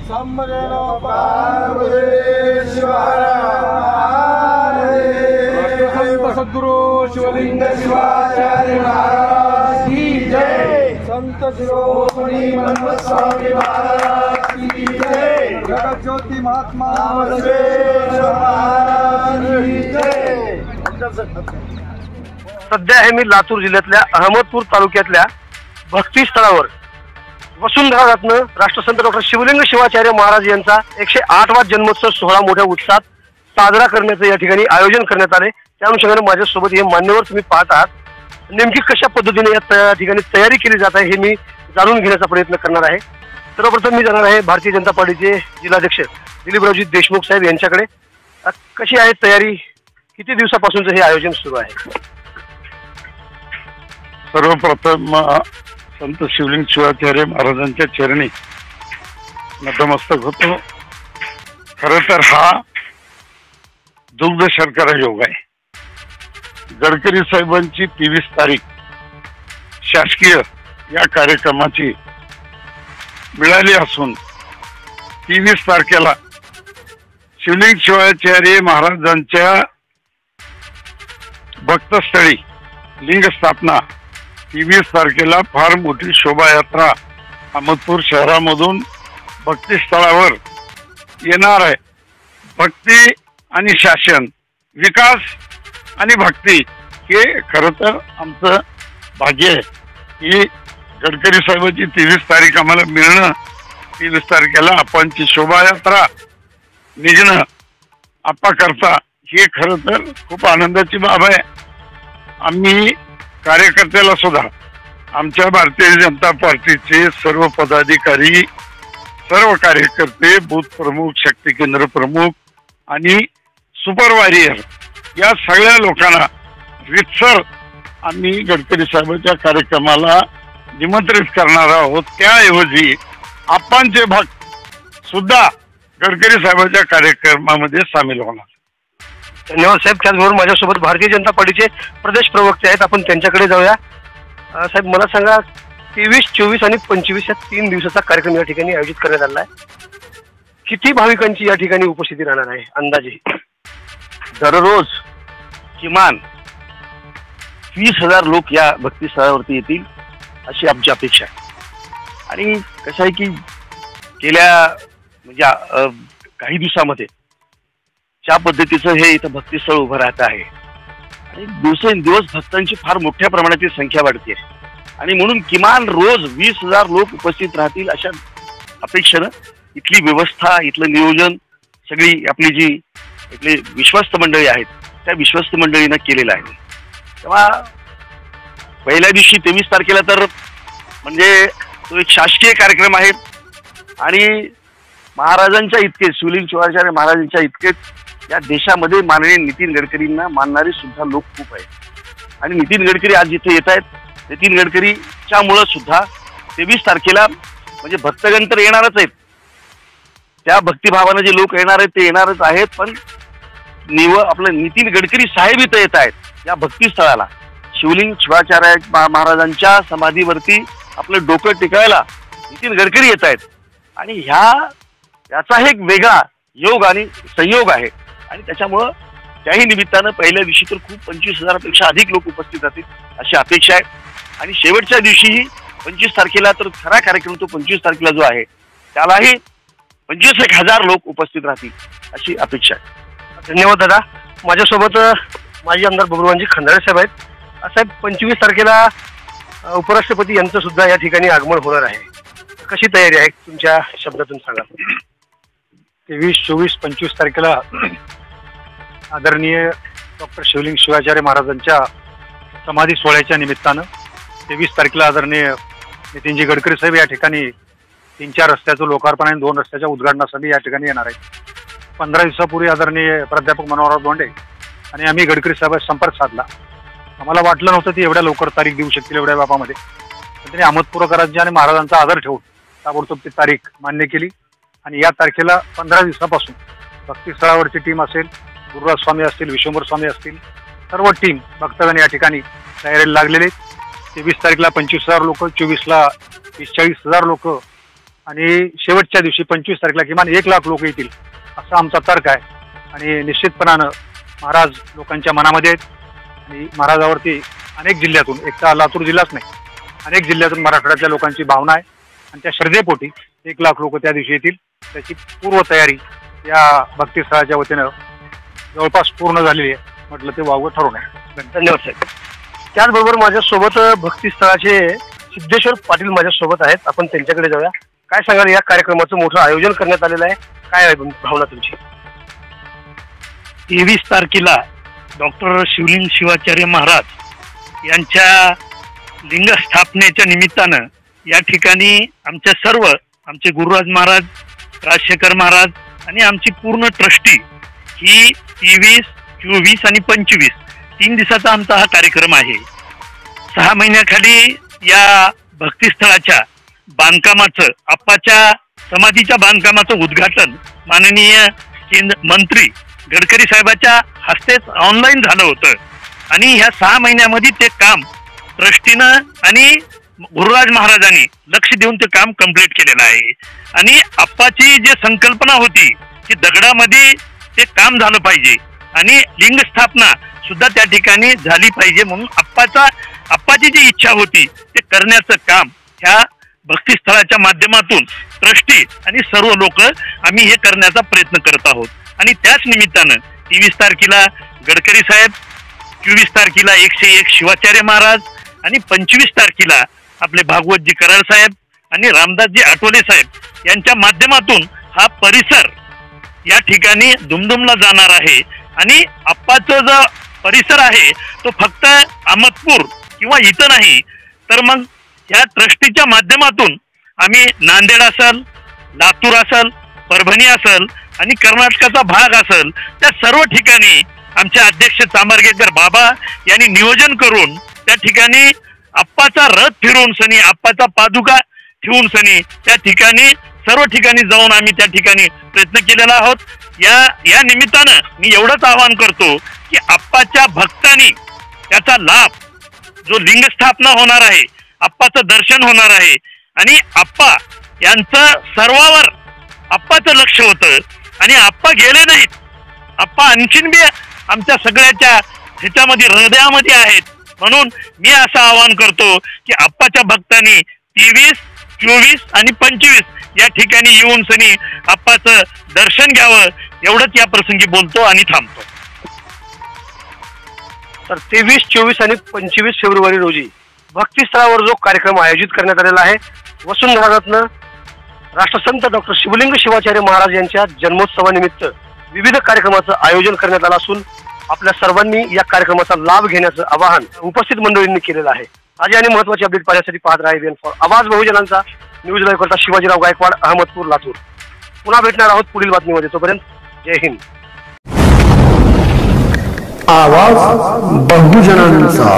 संबरेनो पार्वती शिवाय संत सद्गुरु शिवलिंग शिवाचार्य महाराज की जय। संत शिरोमणि मनमत स्वामी महाराज की जय। जगत ज्योति महात्मा बसवेश्वर महाराज की जय। सध्या आहे मी लातूर जिल्ह्यातल्या अहमदपूर तालुक्यातल्या भक्ती स्थळावर वसुंधरा रत्न राष्ट्रसंत डॉक्टर शिवलिंग शिवाचार्य महाराज यांचा 108वा जन्मोत्सव सोहळा मोठ्या उत्साहात साजरा करण्याचं या ठिकाणी आयोजन करण्यात आले। त्या अनुषंगाने माझ्यासोबत हे मान्यवर तुम्ही पाहत आहात। नेमकी कशा पद्धतीने या ठिकाणी तयारी केली जात आहे हे मी जाणून घेण्याचा प्रयत्न करणार आहे। सर्वप्रथम मी जाणार आहे भारतीय जनता पार्टीचे जिल्हाध्यक्ष दिलीपरावजी देशमुख साहेब यांच्याकडे। कशी आहे तयारी, किती दिवसापासूनचं हे आयोजन सुरू आहे? सर्वप्रथम संत शिवलिंग शिवाचार्य महाराजांच्या चरणी नतमस्तक होतो। खरं तर हा दुग्ध शर्करा योग आहे। गडकरी साहेबांची 23 तारीख शासकीय या कार्यक्रमाची मिळाली असून 23 तारखेला शिवलिंग शिवाचार्य महाराजांच्या भक्तस्थळी लिंग स्थापना 23 तारखेला फार मोठी शोभायात्रा अहमदपूर शहरामधून भक्ती स्थळावर येणार आहे। भक्ती आणि शासन, विकास आणि भक्ती हे खरं तर आमचं भाग्य आहे की गडकरी साहेबांची 23 तारीख आम्हाला मिळणं, 23 तारखेला आपांची शोभायात्रा निघणं आपा करता हे खरं तर खूप आनंदाची बाब आहे। आम्ही कार्यकर्त्याला सुद्धा आमच्या भारतीय जनता पार्टीचे सर्व पदाधिकारी, सर्व कार्यकर्ते, बूथ प्रमुख, शक्ती केंद्र प्रमुख आणि सुपरवायझर या सगळ्या लोकांना रितसर आम्ही गडकरी साहेबांच्या कार्यक्रमाला निमंत्रित करणार आहोत। त्याऐवजी आपांचे भक्त सुद्धा गडकरी साहेबांच्या कार्यक्रमामध्ये सामील होणार। धन्यवाद साहेब। त्याचबरोबर माझ्यासोबत भारतीय जनता पार्टीचे प्रदेश प्रवक्ते आहेत, आपण त्यांच्याकडे जाऊया। साहेब मला सांगा, 23, 24 आणि 25 या 3 दिवसाचा कार्यक्रम या ठिकाणी आयोजित करण्यात आला आहे। किती भाविकांची या ठिकाणी उपस्थिती राहणार आहे अंदाजे? दररोज किमान 20,000 लोक या भक्तीस्थळावरती येतील अशी आमची अपेक्षा आहे। आणि कसं आहे की गेल्या म्हणजे काही दिवसामध्ये ज्या पद्धतीचं हे इथं भक्तीस्थळ उभं राहत आहे आणि दिवसेंदिवस भक्तांची फार मोठ्या प्रमाणातील संख्या वाढते आणि म्हणून किमान रोज 20,000 लोक उपस्थित राहतील अशा अपेक्षेनं इथली व्यवस्था, इथलं नियोजन सगळी आपली जी इथली विश्वस्त मंडळी आहेत त्या विश्वस्त मंडळीनं केलेलं आहे। तेव्हा पहिल्या दिवशी 23 तारखेला तर म्हणजे तो एक शासकीय कार्यक्रम आहे आणि महाराजांच्या इतकेच, शिवलिंग शिवाचार्य महाराजांच्या इतकेच या देशामध्ये माननीय नितीन गडकरींना मानणारे सुद्धा लोक खूप आहेत। आणि नितीन गडकरी आज जिथे येत आहेत, नितीन गडकरीच्या मुळे सुद्धा 23 तारखेला म्हणजे भक्तगण तर येणारच आहेत, त्या भक्तिभावानं जे लोक येणार आहेत ते येणारच आहेत, पण आपलं नितीन गडकरी साहेब इथं येत आहेत या भक्तीस्थळाला। शिवलिंग शिवाचार्य महाराजांच्या समाधीवरती आपलं डोकं टेकायला नितीन गडकरी येत आहेत आणि याचा एक वेगळा योग आणि संयोग आहे आणि त्याच्यामुळं त्याही निमित्तानं पहिल्या दिवशी तर खूप 25,000पेक्षा अधिक लोक उपस्थित राहतील अशी अपेक्षा आहे। आणि शेवटच्या दिवशीही 25 तारखेला तर खरा कार्यक्रम तो 25 तारखेला जो आहे त्यालाही 25,000 लोक उपस्थित राहतील अशी अपेक्षा आहे। धन्यवाद दादा। माझ्यासोबत माजी आमदार बबरूवांजी खंदारे साहेब आहेत। साहेब 25 तारखेला उपराष्ट्रपती यांचं सुद्धा या ठिकाणी आगमन होणार आहे, कशी तयारी आहे तुमच्या शब्दातून सांगा? 23, 24, 25 तारखेला आदरणीय डॉक्टर शिवलिंग शिवाचार्य महाराजांच्या समाधी सोहळ्याच्या निमित्तानं 23 तारखेला आदरणीय नितीनजी गडकरी साहेब या ठिकाणी 3-4 रस्त्याचं लोकार्पण आणि 2 रस्त्याच्या उद्घाटनासाठी या ठिकाणी येणार आहेत। 15 दिवसापूर्वी आदरणीय प्राध्यापक मनोहरराव धोंडे आणि आम्ही गडकरी साहेबांशी संपर्क साधला। आम्हाला वाटलं नव्हतं ती एवढ्या लवकर तारीख देऊ शकतील एवढ्या बापामध्ये, त्यांनी अहमदपूरकरांची आणि महाराजांचा आदर ठेवून ताबडतोब ती तारीख मान्य केली आणि या तारखेला 15 दिवसापासून भक्तीस्थळावरची टीम असेल, गुरुराज स्वामी असतील, विश्वंभर स्वामी असतील, सर्व टीम भक्तगण या ठिकाणी तयारीला लागलेले। 23 तारीखला 25,000 लोक, 24ला 40,000 लोक आणि शेवटच्या दिवशी 25 तारखेला किमान 1 लाख लोक येतील असा आमचा तर्क आहे. आणि निश्चितपणानं महाराज लोकांच्या मनामध्ये आहेत आणि महाराजावरती अनेक जिल्ह्यातून, एक तर लातूर जिल्हाच नाही, अनेक जिल्ह्यातून मराठवाड्यातल्या लोकांची भावना आहे आणि त्या श्रद्धेपोटी 1 लाख लोक त्या दिवशी येतील. त्याची पूर्वतयारी या भक्तिस्थळाच्या वतीनं जवळपास पूर्ण झालेली आहे म्हटलं ते वावगं ठरू नये. धन्यवाद साहेब. त्याचबरोबर माझ्यासोबत भक्तिस्थळाचे सिद्धेश्वर पाटील माझ्यासोबत आहेत. आपण त्यांच्याकडे जाऊया. काय सांगाल, या कार्यक्रमाचं मोठं आयोजन करण्यात आलेलं आहे, काय आहे भावना तुमची? 23 तारखेला डॉक्टर शिवलिंग शिवाचार्य महाराज यांच्या लिंग स्थापनेच्या निमित्तानं या ठिकाणी आमचे गुरुराज महाराज, राजशेखर महाराज आणि आमची पूर्ण ट्रस्टी ही 23, 24 आणि 25 3 दिवसाचा आमचा हा कार्यक्रम आहे. 6 महिन्याखाली या भक्तिस्थळाच्या बांधकामाचं, आप्पाच्या समाधीच्या बांधकामाचं उद्घाटन माननीय केंद्र मंत्री गडकरी साहेबाच्या हस्तेच ऑनलाईन झालं होतं. आणि ह्या 6 महिन्यामध्ये ते काम ट्रस्टीनं आणि गुरुराज महाराजांनी लक्ष देऊन ते काम कंप्लीट केलेलं आहे. आणि आप्पाची जी संकल्पना होती की दगडामध्ये ते काम झालं पाहिजे आणि लिंग स्थापना सुद्धा त्या ठिकाणी झाली पाहिजे, म्हणून आप्पाची जी इच्छा होती ते करण्याचं काम ह्या भक्तिस्थळाच्या माध्यमातून ट्रस्टी आणि सर्व लोक आम्ही हे करण्याचा प्रयत्न करत आहोत. आणि त्याच निमित्तानं 23 तारखेला गडकरी साहेब, 24 तारखेला 101 शिवाचार्य महाराज आणि 25 तारखेला आपले भागवतजी कराड साहेब आणि रामदासजी आठवले साहेब यांच्या माध्यमातून हा परिसर या ठिकाणी दुमदुमला जाणार आहे. आणि आप्पाचा जो परिसर आहे तो फक्त अहमदपूर किंवा इथं नाही, तर मग या ट्रस्टीच्या माध्यमातून आम्ही नांदेड असेल, लातूर असेल, परभणी असेल आणि कर्नाटकाचा भाग असेल, त्या सर्व ठिकाणी आमचे अध्यक्ष चांबारगेकर बाबा यांनी नियोजन करून त्या ठिकाणी आप्पाचा रथ फिरवून सनी, आप्पाचा पादुका ठेवून सनी त्या ठिकाणी सर्व ठिकाणी जाऊन आम्ही त्या ठिकाणी प्रयत्न केलेला आहोत. या निमित्तानं मी एवढंच आवाहन करतो की आप्पाच्या भक्तांनी त्याचा लाभ, जो लिंग स्थापना होणार आहे, आप्पाचं दर्शन होणार आहे आणि आप्पा यांचं सर्वावर आप्पाचं लक्ष होतं आणि आप्पा गेले नाहीत. आप्पा आणखीन बी आमच्या सगळ्याच्या ह्याच्यामध्ये हृदयामध्ये आहेत. म्हणून मी असं आवाहन करतो की आप्पाच्या भक्तांनी 23, 24 आणि 25 या ठिकाणी येऊन सनी आप्पाचं दर्शन घ्यावं, एवढंच या प्रसंगी बोलतो आणि थांबतो. तर 23, 24 आणि 25 फेब्रुवारी रोजी भक्तिस्थळावर जो कार्यक्रम आयोजित करण्यात आलेला आहे, वसुंधरारत्न राष्ट्रसंत डॉक्टर शिवलिंग शिवाचार्य महाराज यांच्या जन्मोत्सवानिमित्त विविध कार्यक्रमाचं आयोजन करण्यात आलं असून आपल्या सर्वांनी या कार्यक्रमाचा लाभ घेण्याचं आवाहन उपस्थित मंडळींनी केलेलं आहे. ताजी आणि महत्त्वाची अपडेट पाहण्यासाठी पाहत राहा ABN फॉर आवाज बहुजनांचा. न्यूज लाईव्ह करता शिवाजीराव गायकवाड, अहमदपूर, लातूर. पुन्हा भेटणार आहोत पुढील बातमीमध्ये. तोपर्यंत जय हिंद. आवाज बहुजनांचा.